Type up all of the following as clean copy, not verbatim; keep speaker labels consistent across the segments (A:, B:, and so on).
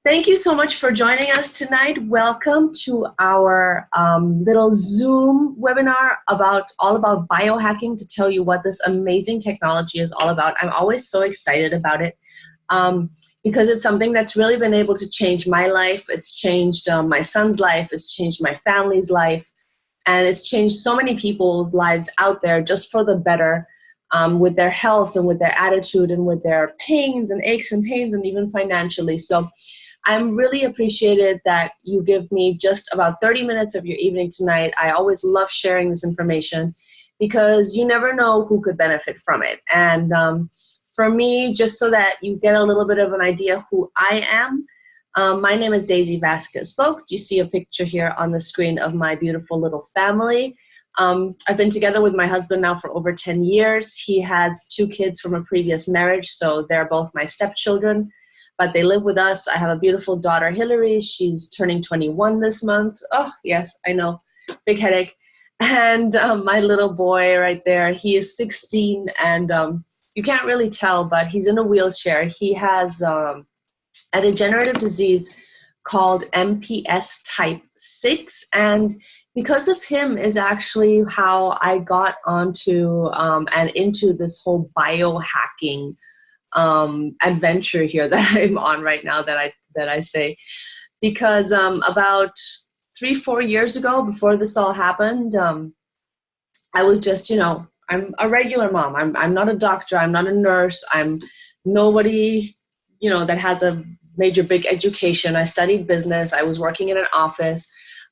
A: Thank you so much for joining us tonight. Welcome to our little Zoom webinar all about biohacking, to tell you what this amazing technology is all about. I'm always so excited about it because it's something that's really been able to change my life. It's changed my son's life. It's changed my family's life. And it's changed so many people's lives out there just for the better, with their health and with their attitude and with their pains and aches and pains and even financially. So I'm really appreciated that you give me just about 30 minutes of your evening tonight. I always love sharing this information because you never know who could benefit from it. And for me, just so that you get a little bit of an idea who I am, my name is Daisy Vasquez-Vogt. You see a picture here on the screen of my beautiful little family. I've been together with my husband now for over 10 years. He has 2 kids from a previous marriage, so they're both my stepchildren, but they live with us. I have a beautiful daughter, Hillary. She's turning 21 this month. Oh, yes, I know, big headache. And my little boy right there, he is 16, and you can't really tell, but he's in a wheelchair. He has a degenerative disease called MPS type 6, and because of him is actually how I got onto and into this whole biohacking adventure here that I'm on right now, that I say, because about 3-4 years ago, before this all happened, I was just, I'm a regular mom. I'm not a doctor. I'm not a nurse. I'm nobody, that has a major big education. I studied business. I was working in an office.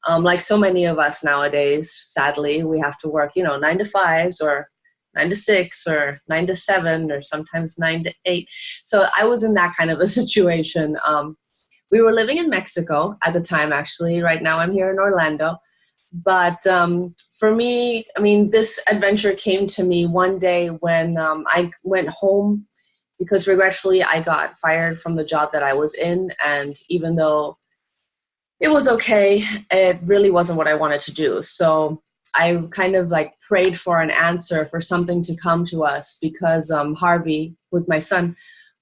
A: Like so many of us nowadays, sadly, we have to work, 9 to 5s or 9 to 6 or 9 to 7 or sometimes 9 to 8. So I was in that kind of a situation. We were living in Mexico at the time, actually. Right now I'm here in Orlando. But for me, this adventure came to me one day when I went home, because regretfully I got fired from the job that I was in. And even though it was okay, it really wasn't what I wanted to do. So I kind of prayed for an answer, for something to come to us, because Harvey, with my son,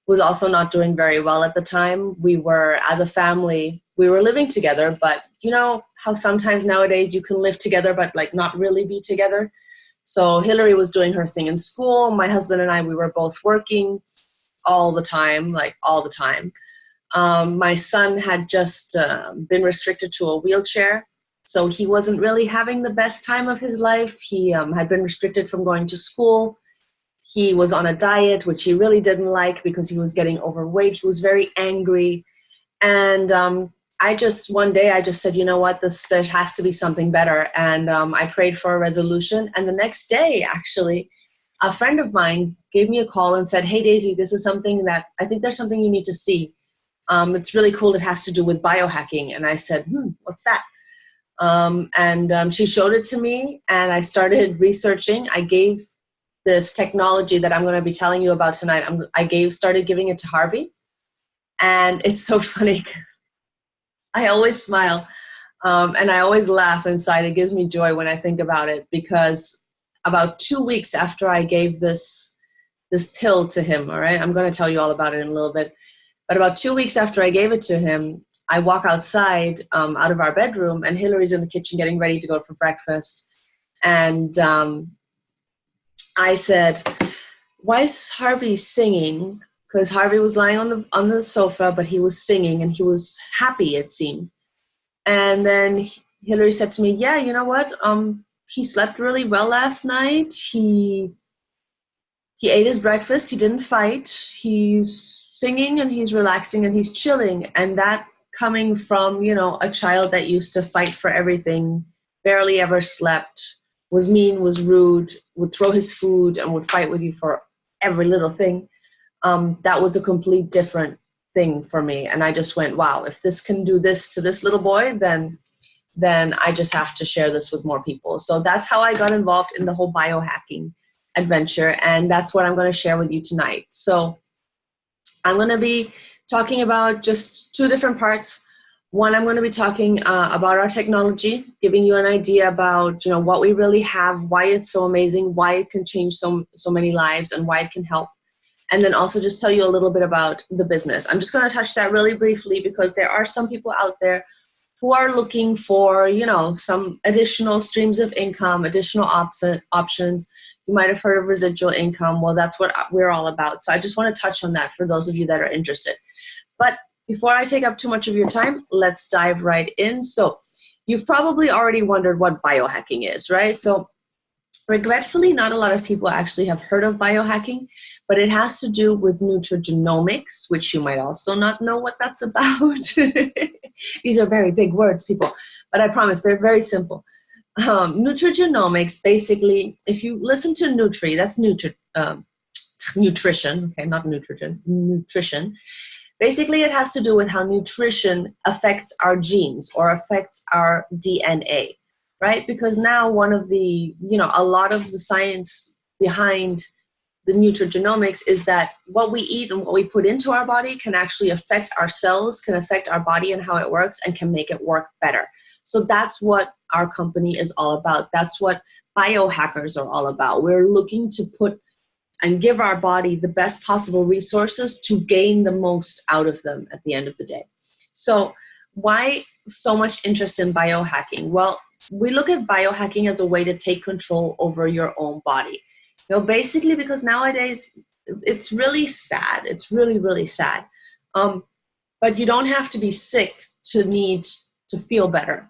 A: was also not doing very well at the time. We were, as a family, we were living together, but you know how sometimes nowadays you can live together but not really be together. So Hillary was doing her thing in school. My husband and I, we were both working all the time, all the time. My son had just been restricted to a wheelchair, so he wasn't really having the best time of his life. He had been restricted from going to school. He was on a diet, which he really didn't like because he was getting overweight. He was very angry. And one day I just said, you know what, there has to be something better. And I prayed for a resolution. And the next day, actually, a friend of mine gave me a call and said, hey, Daisy, this is something that I think there's something you need to see. It's really cool. It has to do with biohacking. And I said, what's that? She showed it to me, and I started researching. I gave this technology that I'm going to be telling you about tonight, started giving it to Harvey. And it's so funny because I always smile and I always laugh inside. It gives me joy when I think about it, because about 2 weeks after I gave this pill to him, all right, I'm going to tell you all about it in a little bit. But about 2 weeks after I gave it to him, I walk outside out of our bedroom, and Hillary's in the kitchen getting ready to go for breakfast. And I said, why is Harvey singing? Because Harvey was lying on the sofa, but he was singing, and he was happy, it seemed. And then Hillary said to me, yeah, you know what? He slept really well last night. He ate his breakfast. He didn't fight. He's singing and he's relaxing and he's chilling. And that coming from, a child that used to fight for everything, barely ever slept, was mean, was rude, would throw his food and would fight with you for every little thing. That was a complete different thing for me. And I just went, wow, if this can do this to this little boy, then I just have to share this with more people. So that's how I got involved in the whole biohacking adventure. And that's what I'm going to share with you tonight. So I'm going to be talking about just 2 different parts. One, I'm going to be talking about our technology, giving you an idea about, what we really have, why it's so amazing, why it can change so many lives, and why it can help. and then also just tell you a little bit about the business. I'm just going to touch that really briefly because there are some people out there who are looking for, some additional streams of income, additional options. You might have heard of residual income. Well, that's what we're all about. So I just want to touch on that for those of you that are interested. But before I take up too much of your time, let's dive right in. So you've probably already wondered what biohacking is, right? So regretfully, not a lot of people actually have heard of biohacking, but it has to do with nutrigenomics, which you might also not know what that's about. These are very big words, people, but I promise they're very simple. Nutrigenomics, basically, if you listen to that's nutrition, okay, not nutrition, nutrition. Basically, it has to do with how nutrition affects our genes or affects our DNA. Right? Because now a lot of the science behind the nutrigenomics is that what we eat and what we put into our body can actually affect our cells, can affect our body and how it works, and can make it work better. So that's what our company is all about. That's what biohackers are all about. We're looking to put and give our body the best possible resources to gain the most out of them at the end of the day. So why so much interest in biohacking? Well, we look at biohacking as a way to take control over your own body. Basically because nowadays it's really sad. It's really, really sad. But you don't have to be sick to need to feel better,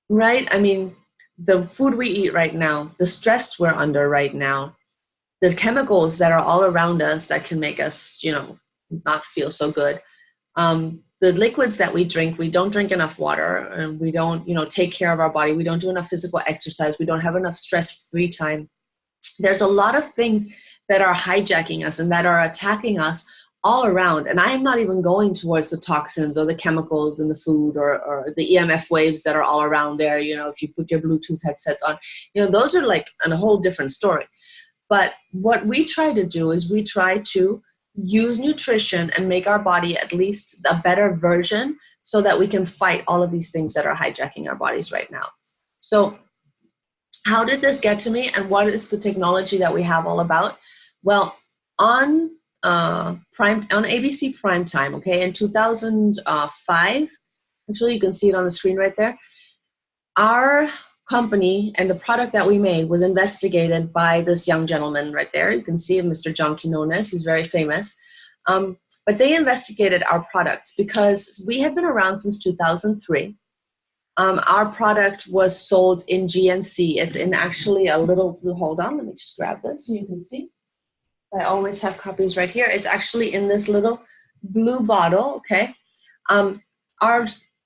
A: right? I mean, the food we eat right now, the stress we're under right now, the chemicals that are all around us that can make us, not feel so good. The liquids that we don't drink enough water, and we don't, take care of our body. We don't do enough physical exercise. We don't have enough stress-free time. There's a lot of things that are hijacking us and that are attacking us all around. And I am not even going towards the toxins or the chemicals in the food or the EMF waves that are all around there. If you put your Bluetooth headsets on, those are like a whole different story. But what we try to do is we try to use nutrition and make our body at least a better version so that we can fight all of these things that are hijacking our bodies right now. So how did this get to me, and what is the technology that we have all about? Well, on ABC Primetime, okay, in 2005, actually you can see it on the screen right there, our company and the product that we made was investigated by this young gentleman right there. You can see him, Mr. John Quinones. He's very famous. But they investigated our products because we had been around since 2003. Our product was sold in GNC. It's in actually a little, hold on, let me just grab this so you can see. I always have copies right here. It's actually in this little blue bottle, okay?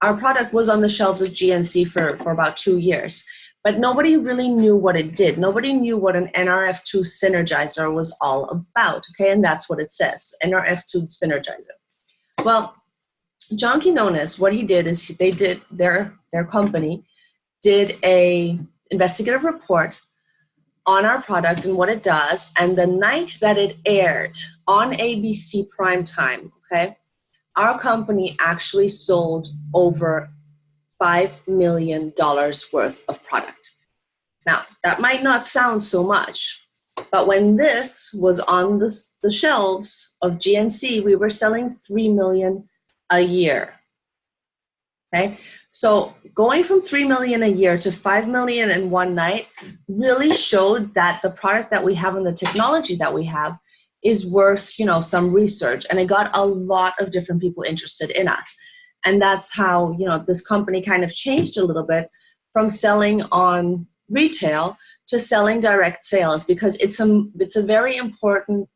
A: Our product was on the shelves of GNC for about 2 years, but nobody really knew what it did. Nobody knew what an NRF2 synergizer was all about, okay? And that's what it says, NRF2 synergizer. Well, John Quinones, what he did is their company did a investigative report on our product and what it does, and the night that it aired on ABC Primetime, okay, our company actually sold over $5 million worth of product. Now, that might not sound so much, but when this was on the shelves of GNC, we were selling $3 million a year. Okay, so going from $3 million a year to $5 million in one night really showed that the product that we have and the technology that we have is worth, some research, and it got a lot of different people interested in us. And that's how, this company kind of changed a little bit from selling on retail to selling direct sales, because it's a very important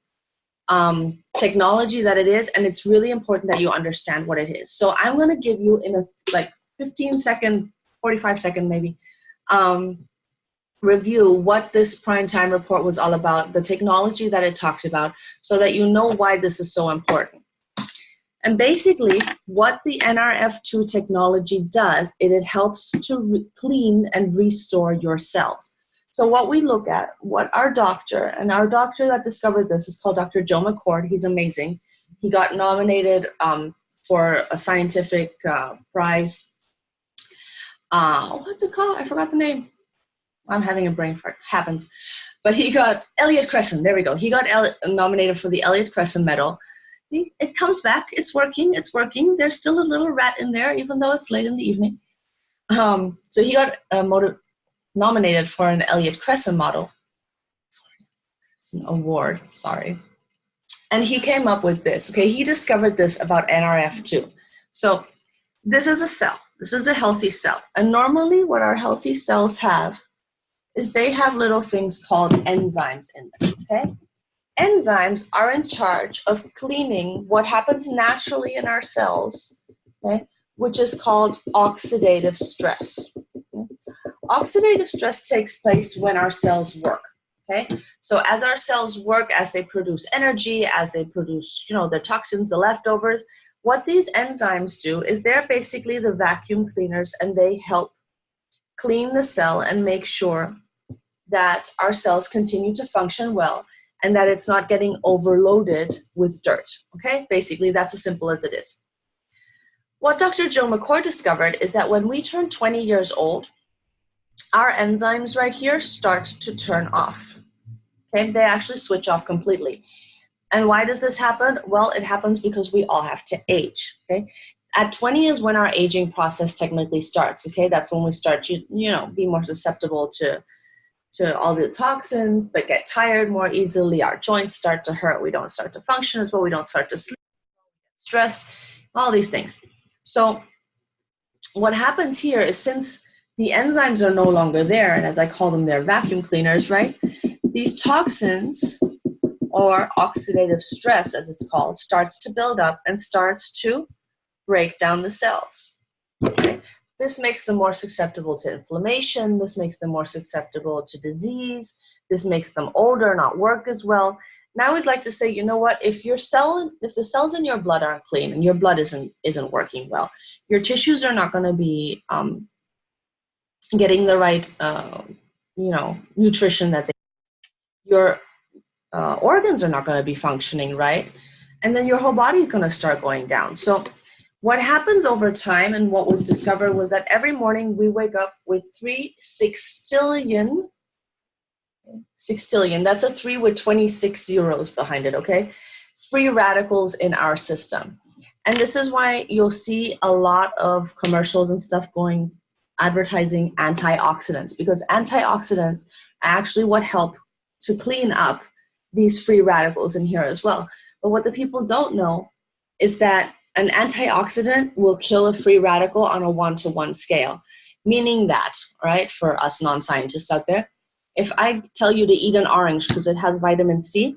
A: technology that it is, and it's really important that you understand what it is. So I'm going to give you in a 15-second, 45-second maybe, review what this primetime report was all about, the technology that it talked about, so that you know why this is so important. And basically, what the NRF2 technology does is it helps to clean and restore your cells. So what we look at, what our doctor that discovered this is called Dr. Joe McCord. He's amazing. He got nominated for a scientific prize. What's it called? I forgot the name. I'm having a brain fart. Happens. But he got Elliott Crescent. There we go. He got nominated for the Elliott Crescent Medal. It comes back. It's working. It's working. There's still a little rat in there, even though it's late in the evening. So he got nominated for an Elliott Crescent model. It's an award, sorry. And he came up with this, okay? He discovered this about NRF2. So this is a cell. This is a healthy cell. And normally what our healthy cells have is they have little things called enzymes in them, okay? Enzymes are in charge of cleaning what happens naturally in our cells, okay, which is called oxidative stress. Okay? Oxidative stress takes place when our cells work, okay? So as our cells work, as they produce energy, as they produce, the toxins, the leftovers, what these enzymes do is they're basically the vacuum cleaners, and they help clean the cell and make sure that our cells continue to function well and that it's not getting overloaded with dirt, okay? Basically, that's as simple as it is. What Dr. Jill McCord discovered is that when we turn 20 years old, our enzymes right here start to turn off, okay? They actually switch off completely. And why does this happen? Well, it happens because we all have to age, okay? At 20 is when our aging process technically starts, okay? That's when we start to, be more susceptible to all the toxins, but get tired more easily. Our joints start to hurt. We don't start to function as well. We don't start to sleep, stressed, all these things. So what happens here is, since the enzymes are no longer there, and as I call them, they're vacuum cleaners, right? These toxins, or oxidative stress, as it's called, starts to build up and starts to break down the cells. Okay? This makes them more susceptible to inflammation. This makes them more susceptible to disease. This makes them older, not work as well. And I always like to say, you know what? If the cells in your blood aren't clean and your blood isn't working well, your tissues are not going to be getting the right, nutrition that they. Your organs are not going to be functioning right, and then your whole body is going to start going down. So what happens over time, and what was discovered, was that every morning we wake up with 3 sextillion, that's a 3 with 26 zeros behind it, okay? Free radicals in our system. And this is why you'll see a lot of commercials and stuff advertising antioxidants, because antioxidants are actually what help to clean up these free radicals in here as well. But what the people don't know is that an antioxidant will kill a free radical on a 1-to-1 scale, meaning that, right, for us non-scientists out there, if I tell you to eat an orange because it has vitamin C,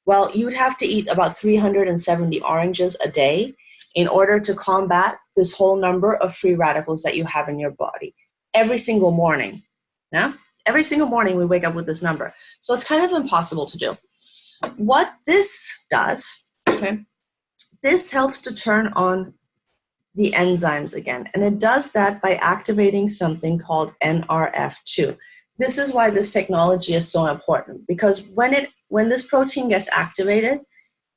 A: well, you would have to eat about 370 oranges a day in order to combat this whole number of free radicals that you have in your body every single morning. Now, every single morning we wake up with this number. So it's kind of impossible to do. What this does, okay, this helps to turn on the enzymes again. And it does that by activating something called NRF2. This is why this technology is so important, because when this protein gets activated,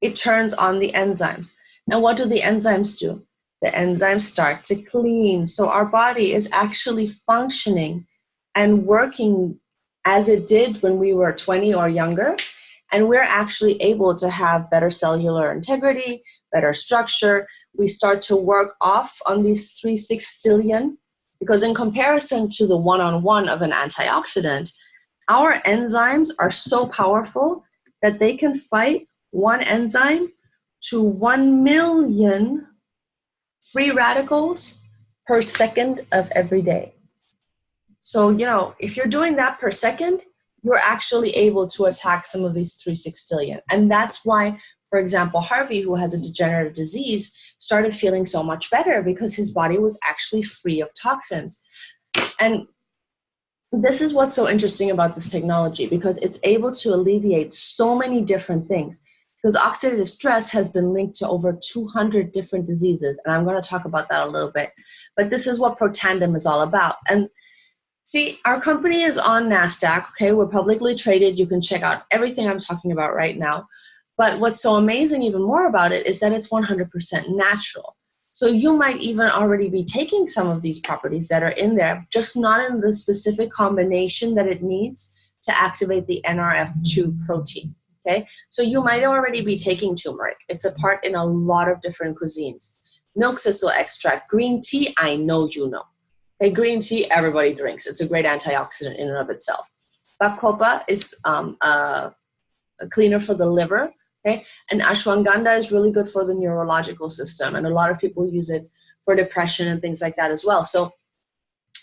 A: it turns on the enzymes. And what do the enzymes do? The enzymes start to clean. So our body is actually functioning and working as it did when we were 20 or younger. And we're actually able to have better cellular integrity, better structure. We start to work off on these 3 sextillion, because in comparison to the 1-on-1 of an antioxidant, our enzymes are so powerful that they can fight one enzyme to 1 million free radicals per second of every day. So, if you're doing that per second, you're actually able to attack some of these 3 sextillion. And that's why, for example, Harvey, who has a degenerative disease, started feeling so much better, because his body was actually free of toxins. And this is what's so interesting about this technology, because it's able to alleviate so many different things. Because oxidative stress has been linked to over 200 different diseases. And I'm going to talk about that a little bit. But this is what Protandim is all about. And see, our company is on NASDAQ, okay? We're publicly traded. You can check out everything I'm talking about right now. But what's so amazing even more about it is that it's 100% natural. So you might even already be taking some of these properties that are in there, just not in the specific combination that it needs to activate the NRF2 protein. Okay, so you might already be taking turmeric. It's a part in a lot of different cuisines. Milk thistle extract, green tea, I know you know. Okay, green tea, everybody drinks. It's a great antioxidant in and of itself. Bacopa is a cleaner for the liver. Okay, and ashwagandha is really good for the neurological system, and a lot of people use it for depression and things like that as well. So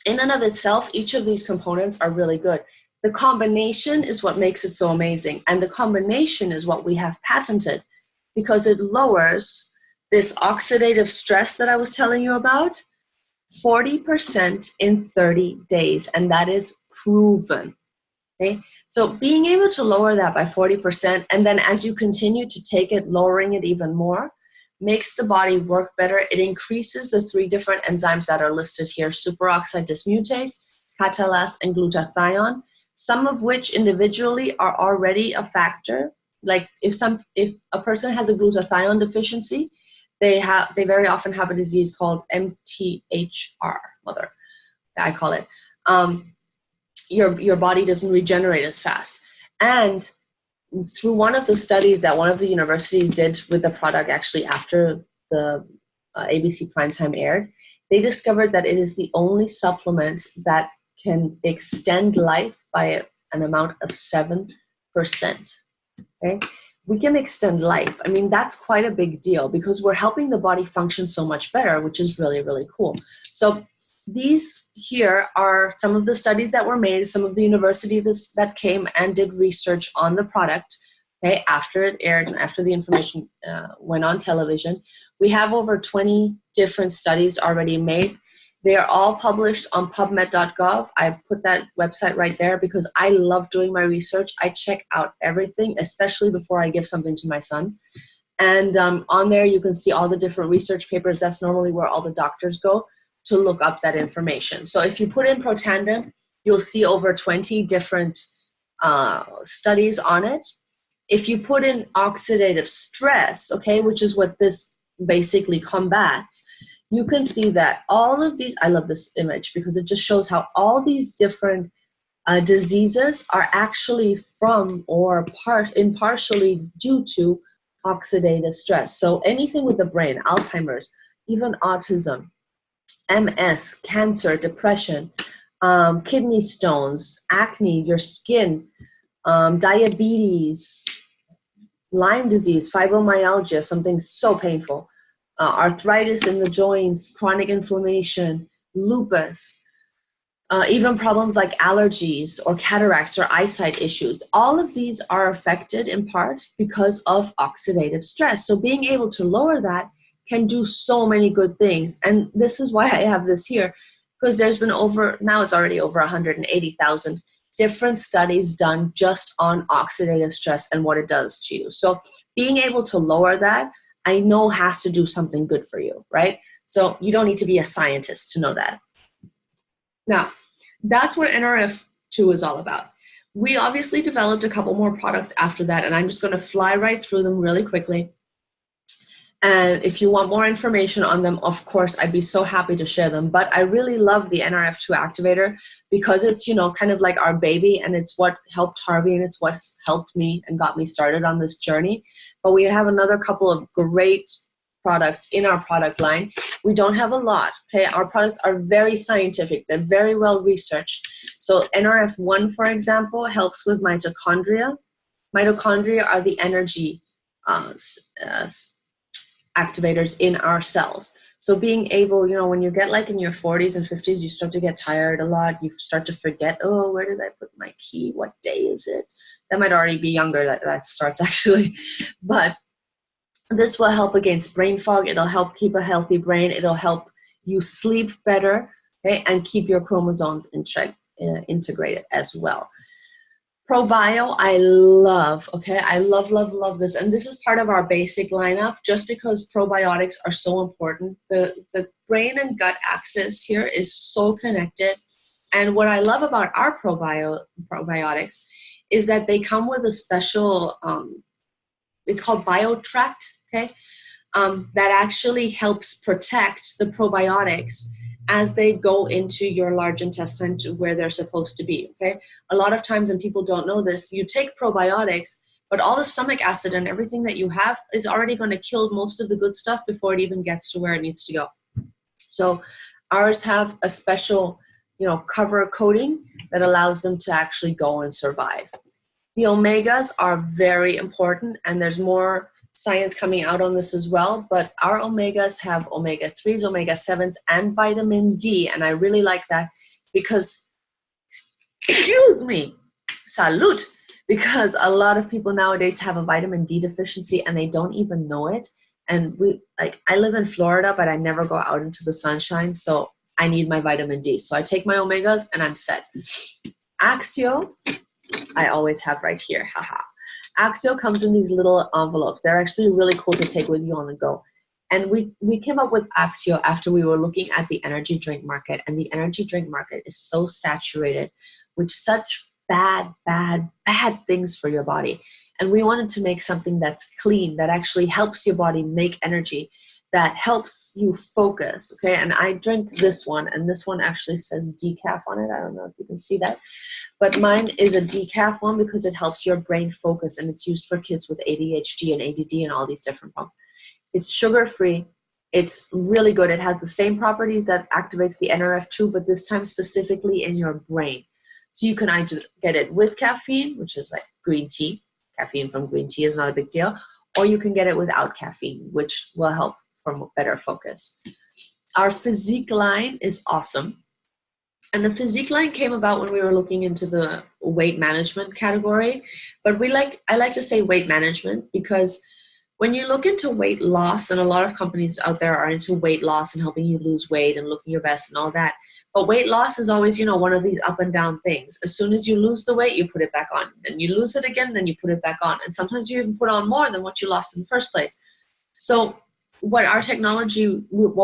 A: in and of itself, each of these components are really good. The combination is what makes it so amazing, and the combination is what we have patented because it lowers this oxidative stress that I was telling you about 40% in 30 days, and that is proven. Okay, so being able to lower that by 40%, and then as you continue to take it, lowering it even more, makes the body work better. It increases the 3 different enzymes that are listed here: superoxide dismutase, catalase, and glutathione, some of which individually are already a factor. Like if a person has a glutathione deficiency, they very often have a disease called MTHR, I call it. Your body doesn't regenerate as fast. And through one of the studies that one of the universities did with the product, actually after the ABC Primetime aired, they discovered that it is the only supplement that can extend life by an amount of 7%. Okay? We can extend life. I mean, that's quite a big deal because we're helping the body function so much better, which is really, really cool. So these here are some of the studies that were made, some of the universities that came and did research on the product, okay, after it aired and after the information went on television. We have over 20 different studies already made. They are all published on pubmed.gov. I put that website right there because I love doing my research. I check out everything, especially before I give something to my son. And on there, you can see all the different research papers. That's normally where all the doctors go to look up that information. So if you put in Protandim, you'll see over 20 different studies on it. If you put in oxidative stress, okay, which is what this basically combats, you can see that all of these, I love this image because it just shows how all these different diseases are actually from or partially due to oxidative stress. So anything with the brain, Alzheimer's, even autism, MS, cancer, depression, kidney stones, acne, your skin, diabetes, Lyme disease, fibromyalgia, something so painful, arthritis in the joints, chronic inflammation, lupus, even problems like allergies or cataracts or eyesight issues. All of these are affected in part because of oxidative stress. So being able to lower that can do so many good things. And this is why I have this here, because there's been now it's already over 180,000 different studies done just on oxidative stress and what it does to you. So being able to lower that, I know has to do something good for you, right? So you don't need to be a scientist to know that. Now, that's what NRF2 is all about. We obviously developed a couple more products after that, and I'm just going to fly right through them really quickly. And if you want more information on them, of course, I'd be so happy to share them. But I really love the NRF2 activator because it's, kind of like our baby, and it's what helped Harvey, and it's what helped me and got me started on this journey. But we have another couple of great products in our product line. We don't have a lot, okay? Our products are very scientific. They're very well researched. So NRF1, for example, helps with mitochondria. Mitochondria are the energy activators in our cells. So being able, when you get like in your 40s and 50s, you start to get tired a lot. You start to forget, oh, where did I put my key? What day is it? That might already be younger that starts actually. But this will help against brain fog. It'll help keep a healthy brain. It'll help you sleep better, okay, and keep your chromosomes integrated as well. ProBio, I love, okay? I love this. And this is part of our basic lineup just because probiotics are so important. The brain and gut axis here is so connected. And what I love about our probiotics is that they come with a special, it's called BioTract, okay? that actually helps protect the probiotics as they go into your large intestine to where they're supposed to be, okay? A lot of times, and people don't know this, you take probiotics, but all the stomach acid and everything that you have is already going to kill most of the good stuff before it even gets to where it needs to go. So ours have a special, cover coating that allows them to actually go and survive. The omegas are very important, and there's more science coming out on this as well, but our omegas have omega-3s, omega-7s, and vitamin D, and I really like that because, excuse me, salute, because a lot of people nowadays have a vitamin D deficiency and they don't even know it. And I live in Florida, but I never go out into the sunshine, so I need my vitamin D. So I take my omegas and I'm set. Axio, I always have right here, haha. Axio comes in these little envelopes. They're actually really cool to take with you on the go. And we came up with Axio after we were looking at the energy drink market, and the energy drink market is so saturated with such bad things for your body. And we wanted to make something that's clean, that actually helps your body make energy, that helps you focus, okay? And I drink this one, and this one actually says decaf on it. I don't know if you can see that. But mine is a decaf one because it helps your brain focus, and it's used for kids with ADHD and ADD and all these different problems. It's sugar-free. It's really good. It has the same properties that activates the NRF2, but this time specifically in your brain. So you can either get it with caffeine, which is like green tea. Caffeine from green tea is not a big deal. Or you can get it without caffeine, which will help for better focus. Our physique line is awesome. And the physique line came about when we were looking into the weight management category. But I like to say weight management because when you look into weight loss, and a lot of companies out there are into weight loss and helping you lose weight and looking your best and all that. But weight loss is always, one of these up and down things. As soon as you lose the weight, you put it back on. Then you lose it again, then you put it back on. And sometimes you even put on more than what you lost in the first place. So what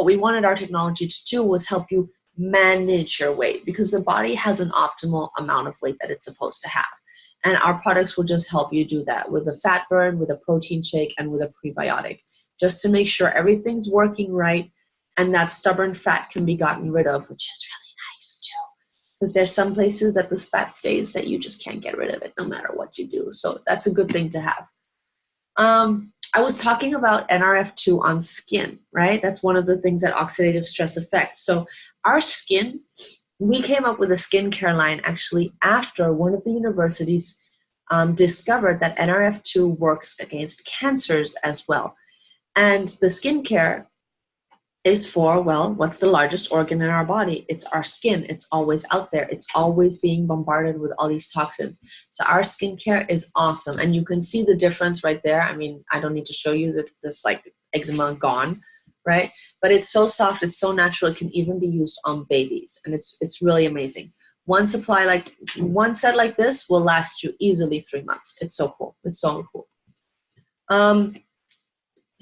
A: we wanted our technology to do was help you manage your weight, because the body has an optimal amount of weight that it's supposed to have. And our products will just help you do that with a fat burn, with a protein shake, and with a prebiotic, just to make sure everything's working right and that stubborn fat can be gotten rid of, which is really nice too. Because there's some places that this fat stays that you just can't get rid of it no matter what you do. So that's a good thing to have. I was talking about NRF2 on skin, right? That's one of the things that oxidative stress affects. So our skin, we came up with a skincare line actually after one of the universities discovered that NRF2 works against cancers as well. And the skincare is for, well, what's the largest organ in our body? It's our skin. It's always out there. It's always being bombarded with all these toxins. So our skincare is awesome. And you can see the difference right there. I mean, I don't need to show you that this like eczema gone, right? But it's so soft. It's so natural. It can even be used on babies. And it's really amazing. One set like this will last you easily 3 months. It's so cool. It's so cool.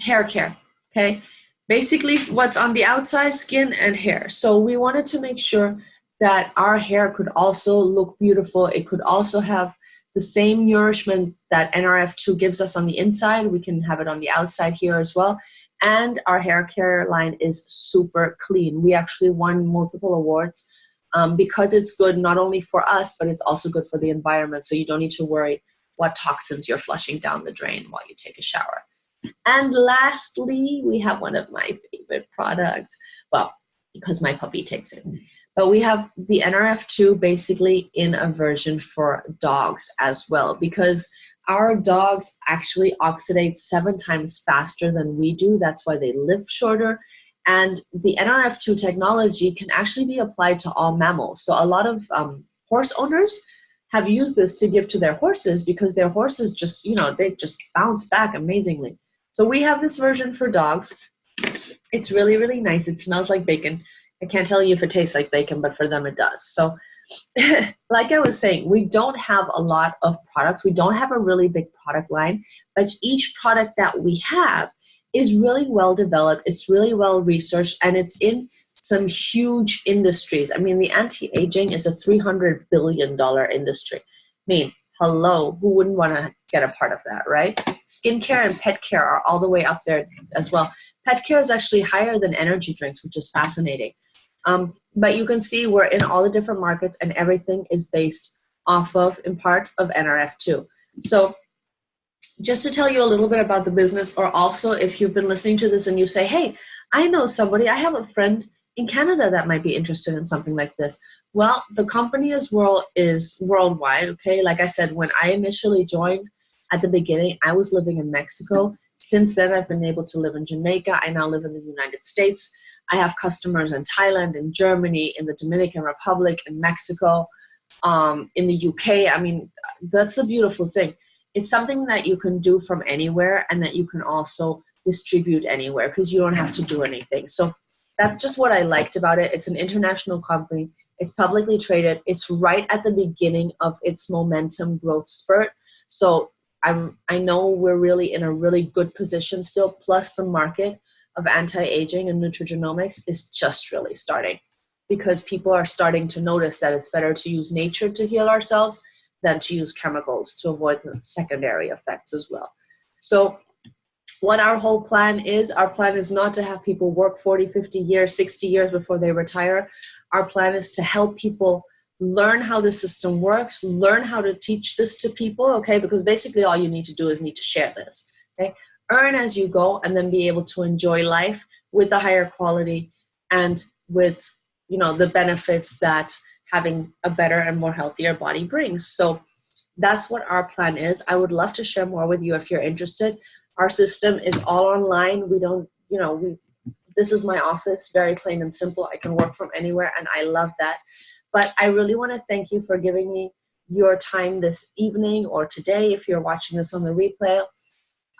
A: Hair care, okay? Basically, what's on the outside, skin and hair. So we wanted to make sure that our hair could also look beautiful. It could also have the same nourishment that NRF2 gives us on the inside. We can have it on the outside here as well. And our hair care line is super clean. We actually won multiple awards because it's good not only for us, but it's also good for the environment. So you don't need to worry what toxins you're flushing down the drain while you take a shower. And lastly, we have one of my favorite products. Well, because my puppy takes it. But we have the NRF2 basically in a version for dogs as well, because our dogs actually oxidate 7 times faster than we do. That's why they live shorter. And the NRF2 technology can actually be applied to all mammals. So a lot of horse owners have used this to give to their horses because their horses just, they just bounce back amazingly. So we have this version for dogs. It's really, really nice. It smells like bacon. I can't tell you if it tastes like bacon, but for them it does. So like I was saying, we don't have a lot of products. We don't have a really big product line, but each product that we have is really well developed. It's really well researched, and it's in some huge industries. I mean, the anti-aging is a $300 billion industry. I mean, hello, who wouldn't want to get a part of that, right? Skincare and pet care are all the way up there as well. Pet care is actually higher than energy drinks, which is fascinating. But you can see we're in all the different markets, and everything is based off of, in part, of NRF2. So just to tell you a little bit about the business, or also if you've been listening to this and you say, hey, I know somebody, I have a friend in Canada that might be interested in something like this. Well, the company is worldwide, okay? Like I said, when I initially joined at the beginning, I was living in Mexico. Since then, I've been able to live in Jamaica. I now live in the United States. I have customers in Thailand, in Germany, in the Dominican Republic, in Mexico, in the UK. I mean, that's a beautiful thing. It's something that you can do from anywhere, and that you can also distribute anywhere because you don't have to do anything. So that's just what I liked about it. It's an international company. It's publicly traded. It's right at the beginning of its momentum growth spurt. So I know we're really in a really good position still. Plus the market of anti-aging and nutrigenomics is just really starting, because people are starting to notice that it's better to use nature to heal ourselves than to use chemicals to avoid the secondary effects as well. So what our whole plan is not to have people work 40, 50 years, 60 years before they retire. Our plan is to help people learn how the system works, learn how to teach this to people, okay? Because basically all you need to do is need to share this, okay? Earn as you go, and then be able to enjoy life with a higher quality and with, you know, the benefits that having a better and more healthier body brings. So that's what our plan is. I would love to share more with you if you're interested. Our system is all online. We don't, you know, this is my office, very plain and simple. I can work from anywhere, and I love that. But I really want to thank you for giving me your time this evening, or today if you're watching this on the replay.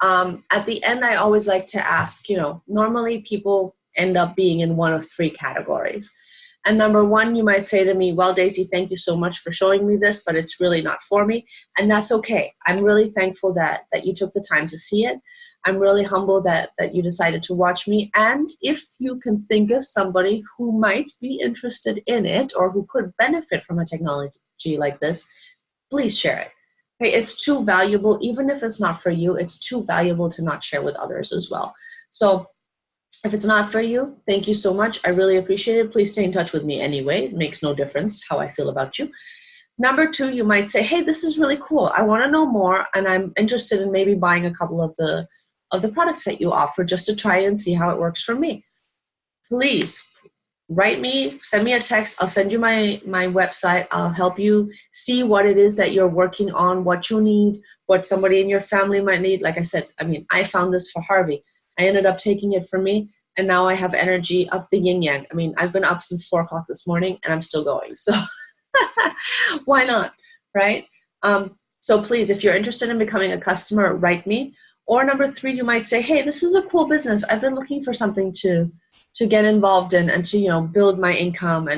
A: At the end, I always like to ask, you know, normally people end up being in one of three categories. And number one, you might say to me, well, Daisy, thank you so much for showing me this, but it's really not for me. And that's okay. I'm really thankful that you took the time to see it. I'm really humble that you decided to watch me. And if you can think of somebody who might be interested in it, or who could benefit from a technology like this, please share it. Okay, it's too valuable. Even if it's not for you, it's too valuable to not share with others as well. So if it's not for you, thank you so much. I really appreciate it. Please stay in touch with me anyway. It makes no difference how I feel about you. Number two, you might say, hey, this is really cool. I want to know more, and I'm interested in maybe buying a couple of the products that you offer just to try it and see how it works for me. Please write me, send me a text. I'll send you my website. I'll help you see what it is that you're working on, what you need, what somebody in your family might need. Like I said, I mean, I found this for Harvey. I ended up taking it for me, and now I have energy up the yin yang. I mean, I've been up since 4 o'clock this morning, and I'm still going. So why not, right? So please, if you're interested in becoming a customer, write me. Or number three, you might say, hey, this is a cool business. I've been looking for something to get involved in, and to, you know, build my income,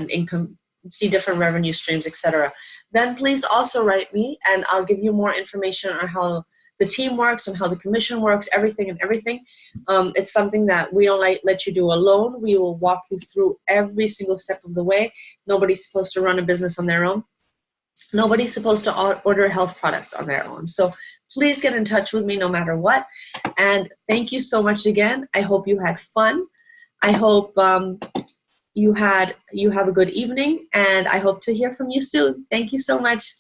A: see different revenue streams, etc. Then please also write me, and I'll give you more information on how the team works and how the commission works, everything. It's something that we don't let you do alone. We will walk you through every single step of the way. Nobody's supposed to run a business on their own. Nobody's supposed to order health products on their own. So please get in touch with me no matter what. And thank you so much again. I hope you had fun. I hope you have a good evening, and I hope to hear from you soon. Thank you so much.